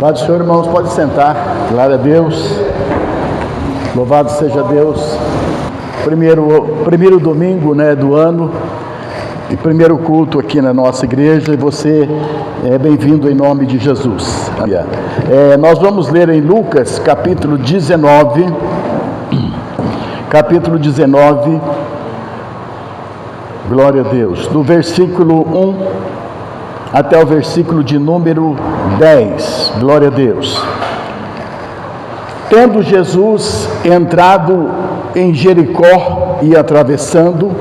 Paz do Senhor, irmãos, pode sentar. Glória a Deus. Louvado seja Deus. Primeiro domingo, do ano e primeiro culto aqui na nossa igreja, e você é bem-vindo em nome de Jesus. Nós vamos ler em Lucas capítulo 19, glória a Deus, do versículo 1 até o versículo de número 10, glória a Deus. Tendo Jesus entrado em Jericó e atravessando,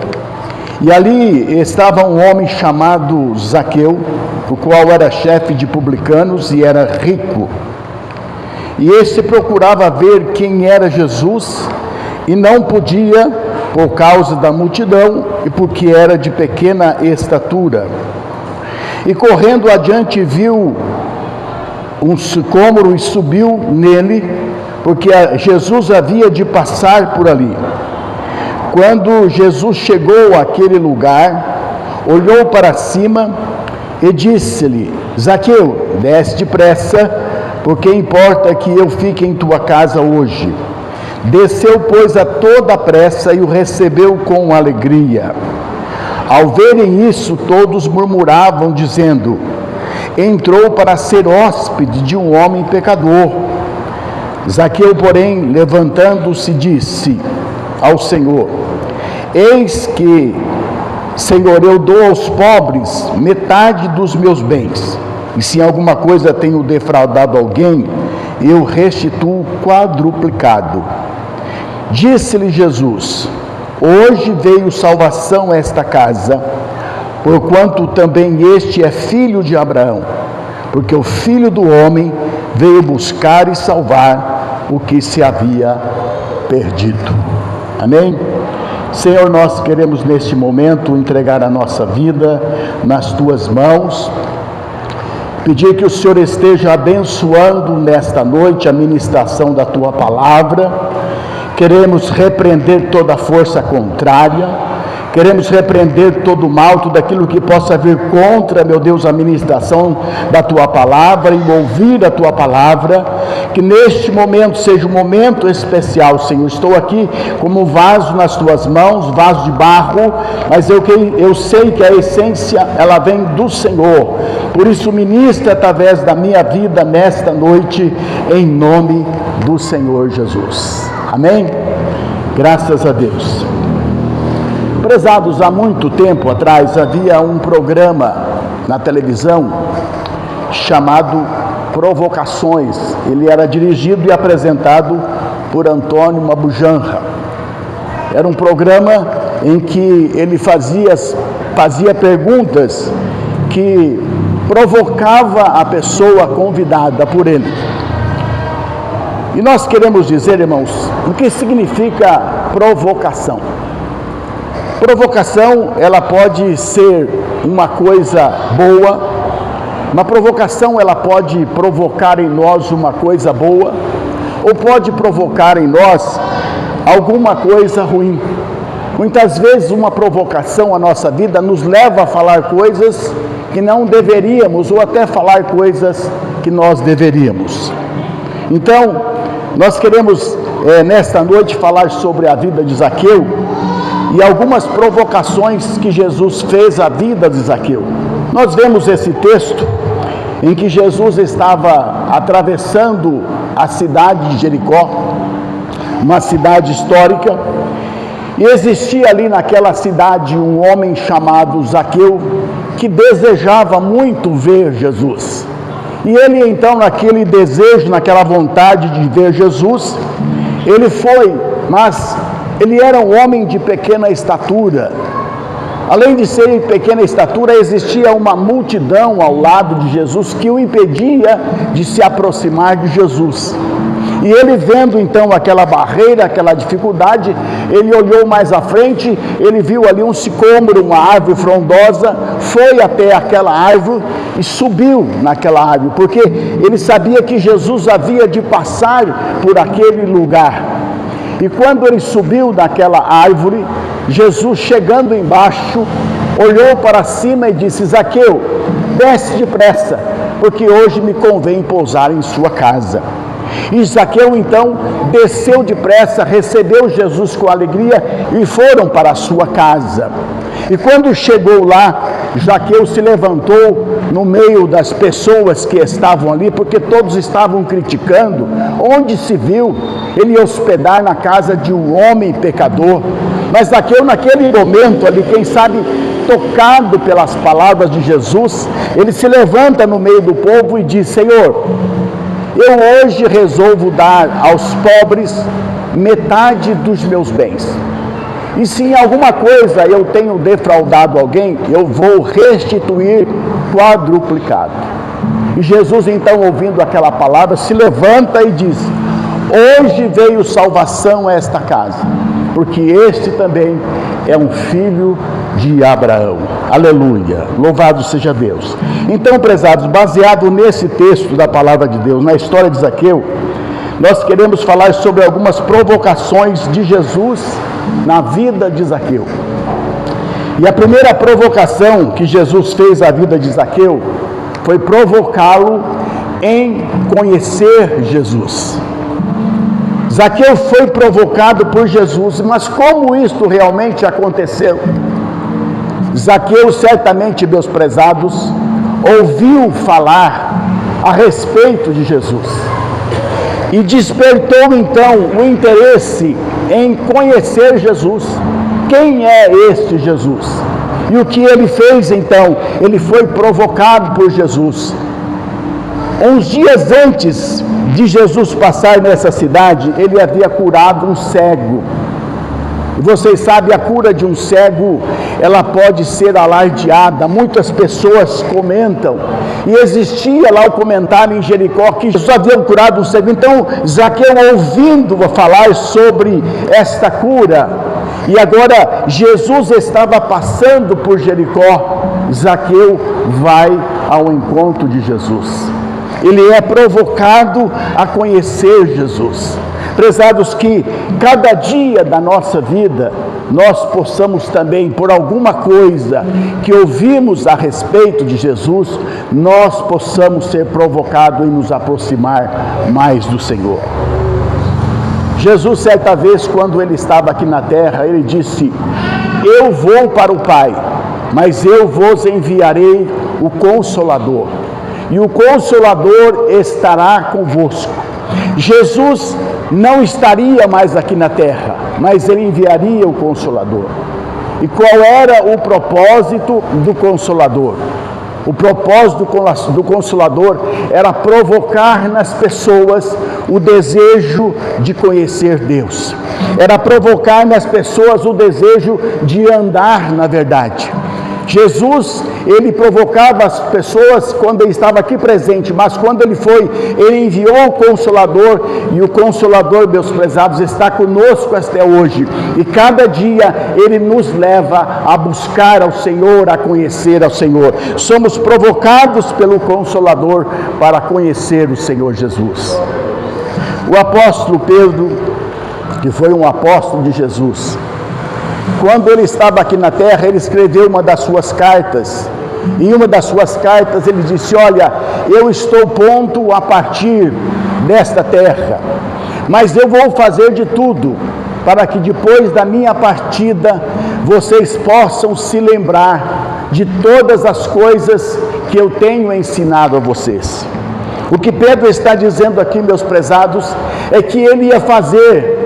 e ali estava um homem chamado Zaqueu, o qual era chefe de publicanos e era rico. E este procurava ver quem era Jesus, e não podia, por causa da multidão, e porque era de pequena estatura. E correndo adiante viu um sicômoro e subiu nele, porque Jesus havia de passar por ali. Quando Jesus chegou àquele lugar, olhou para cima e disse-lhe: Zaqueu, desce depressa, porque importa que eu fique em tua casa hoje. Desceu, pois, a toda pressa e o recebeu com alegria. Ao verem isso, todos murmuravam, dizendo: entrou para ser hóspede de um homem pecador. Zaqueu, porém, levantando-se, disse ao Senhor: eis que, Senhor, eu dou aos pobres metade dos meus bens, e se em alguma coisa tenho defraudado alguém, eu restituo quadruplicado. Disse-lhe Jesus: hoje veio salvação a esta casa, porquanto também este é filho de Abraão, porque o Filho do Homem veio buscar e salvar o que se havia perdido. Amém? Senhor, nós queremos neste momento entregar a nossa vida nas Tuas mãos, pedir que o Senhor esteja abençoando nesta noite a ministração da Tua Palavra. Queremos repreender toda força contrária, queremos repreender todo mal, tudo aquilo que possa vir contra, meu Deus, a ministração da Tua Palavra e ouvir a Tua Palavra. Que neste momento seja um momento especial, Senhor. Estou aqui como um vaso nas Tuas mãos, vaso de barro, mas eu sei que a essência, ela vem do Senhor. Por isso, ministra através da minha vida nesta noite, em nome do Senhor Jesus. Amém? Graças a Deus. Prezados, há muito tempo atrás havia um programa na televisão chamado Provocações. Ele era dirigido e apresentado por Antônio Mabujanra. Era um programa em que ele fazia perguntas que provocava a pessoa convidada por ele. E nós queremos dizer, irmãos, o que significa provocação. Provocação, ela pode ser uma coisa boa. Uma provocação, ela pode provocar em nós uma coisa boa, ou pode provocar em nós alguma coisa ruim. Muitas vezes uma provocação à nossa vida nos leva a falar coisas que não deveríamos, ou até falar coisas que nós deveríamos. Então, nós queremos nesta noite falar sobre a vida de Zaqueu e algumas provocações que Jesus fez à vida de Zaqueu. Nós vemos esse texto em que Jesus estava atravessando a cidade de Jericó, uma cidade histórica, e existia ali naquela cidade um homem chamado Zaqueu que desejava muito ver Jesus. E ele então, naquele desejo, naquela vontade de ver Jesus, ele foi, mas ele era um homem de pequena estatura. Além de ser de pequena estatura, existia uma multidão ao lado de Jesus que o impedia de se aproximar de Jesus. E ele, vendo então aquela barreira, aquela dificuldade, ele olhou mais à frente, ele viu ali um sicômoro, uma árvore frondosa, foi até aquela árvore e subiu naquela árvore, porque ele sabia que Jesus havia de passar por aquele lugar. E quando ele subiu naquela árvore, Jesus, chegando embaixo, olhou para cima e disse: Zaqueu, desce depressa, porque hoje me convém pousar em sua casa. E Zaqueu então desceu depressa, recebeu Jesus com alegria e foram para a sua casa. E quando chegou lá, Zaqueu se levantou no meio das pessoas que estavam ali, porque todos estavam criticando. Onde se viu ele hospedar na casa de um homem pecador? Mas Zaqueu, naquele momento ali, quem sabe tocado pelas palavras de Jesus, ele se levanta no meio do povo e diz: Senhor, eu hoje resolvo dar aos pobres metade dos meus bens. E se em alguma coisa eu tenho defraudado alguém, eu vou restituir quadruplicado. E Jesus, então, ouvindo aquela palavra, se levanta e diz: hoje veio salvação a esta casa, porque este também é um filho de Abraão. Aleluia, louvado seja Deus. Então, prezados, baseado nesse texto da palavra de Deus, na história de Zaqueu, nós queremos falar sobre algumas provocações de Jesus na vida de Zaqueu. E a primeira provocação que Jesus fez à vida de Zaqueu foi provocá-lo em conhecer Jesus. Zaqueu foi provocado por Jesus, mas como isto realmente aconteceu? Zaqueu, certamente, meus prezados, ouviu falar a respeito de Jesus e despertou então o interesse em conhecer Jesus. Quem é este Jesus? E o que ele fez então? Ele foi provocado por Jesus. Uns dias antes de Jesus passar nessa cidade, ele havia curado um cego. E vocês sabem, a cura de um cego, ela pode ser alardeada. Muitas pessoas comentam. E existia lá o comentário em Jericó que Jesus havia curado um cego. Então, Zaqueu, ouvindo falar sobre esta cura, e agora Jesus estava passando por Jericó, Zaqueu vai ao encontro de Jesus. Ele é provocado a conhecer Jesus. Prezados, que cada dia da nossa vida nós possamos também, por alguma coisa que ouvimos a respeito de Jesus, nós possamos ser provocados em nos aproximar mais do Senhor. Jesus, certa vez, quando ele estava aqui na terra, ele disse: eu vou para o Pai, mas eu vos enviarei o Consolador, e o Consolador estará convosco. Jesus não estaria mais aqui na terra, mas ele enviaria o Consolador. E qual era o propósito do Consolador? O propósito do Consolador era provocar nas pessoas o desejo de conhecer Deus. Era provocar nas pessoas o desejo de andar na verdade. Jesus, ele provocava as pessoas quando ele estava aqui presente, mas quando ele foi, ele enviou o Consolador, e o Consolador, meus prezados, está conosco até hoje, e cada dia ele nos leva a buscar ao Senhor, a conhecer ao Senhor. Somos provocados pelo Consolador para conhecer o Senhor Jesus. O apóstolo Pedro, que foi um apóstolo de Jesus, quando ele estava aqui na terra, ele escreveu uma das suas cartas. Em uma das suas cartas ele disse: olha, eu estou pronto a partir desta terra, mas eu vou fazer de tudo para que depois da minha partida vocês possam se lembrar de todas as coisas que eu tenho ensinado a vocês. O que Pedro está dizendo aqui, meus prezados, é que ele ia fazer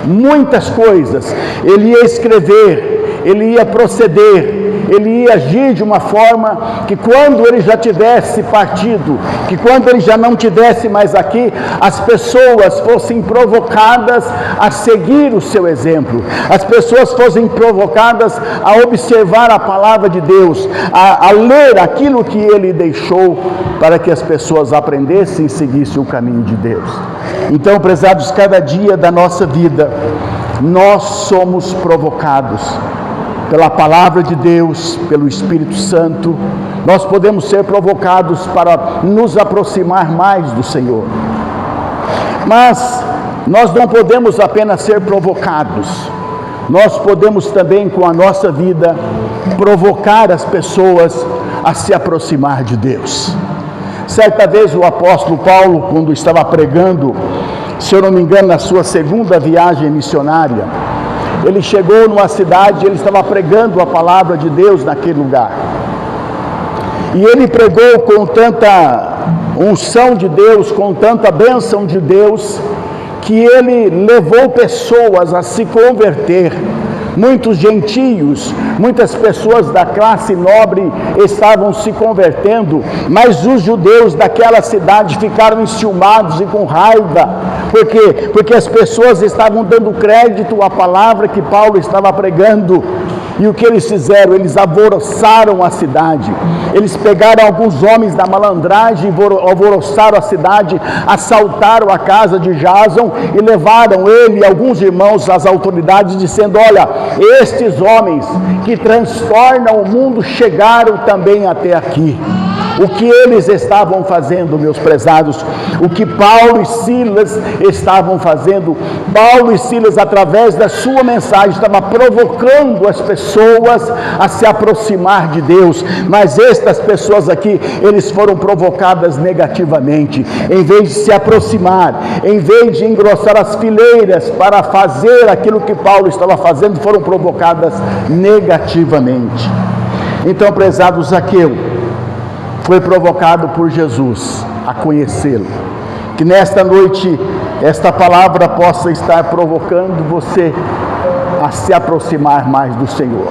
muitas coisas, ele ia escrever, ele ia proceder, ele ia agir de uma forma que quando ele já tivesse partido, que quando ele já não tivesse mais aqui, as pessoas fossem provocadas a seguir o seu exemplo, as pessoas fossem provocadas a observar a palavra de Deus, a ler aquilo que ele deixou, para que as pessoas aprendessem e seguissem o caminho de Deus. Então, prezados, cada dia da nossa vida, nós somos provocados pela palavra de Deus, pelo Espírito Santo. Nós podemos ser provocados para nos aproximar mais do Senhor. Mas nós não podemos apenas ser provocados, nós podemos também, com a nossa vida, provocar as pessoas a se aproximar de Deus. certa vez o apóstolo Paulo, quando estava pregando, se eu não me engano, na sua segunda viagem missionária, ele chegou numa cidade, ele estava pregando a palavra de Deus naquele lugar. E ele pregou com tanta unção de Deus, com tanta bênção de Deus, que ele levou pessoas a se converter. Muitos gentios, muitas pessoas da classe nobre estavam se convertendo, mas os judeus daquela cidade ficaram enciumados e com raiva. Por quê? Porque as pessoas estavam dando crédito à palavra que Paulo estava pregando. E o que eles fizeram? Eles alvoroçaram a cidade. Eles pegaram alguns homens da malandragem, alvoroçaram a cidade, assaltaram a casa de Jason e levaram ele e alguns irmãos às autoridades, dizendo: olha, estes homens que transtornam o mundo chegaram também até aqui. O que eles estavam fazendo, meus prezados? O que Paulo e Silas estavam fazendo? Paulo e Silas, através da sua mensagem, estavam provocando as pessoas a se aproximar de Deus. Mas estas pessoas aqui, eles foram provocadas negativamente. Em vez de se aproximar, em vez de engrossar as fileiras para fazer aquilo que Paulo estava fazendo, foram provocadas negativamente. Então, prezado, Zaqueu foi provocado por Jesus a conhecê-lo. Que nesta noite esta palavra possa estar provocando você a se aproximar mais do Senhor.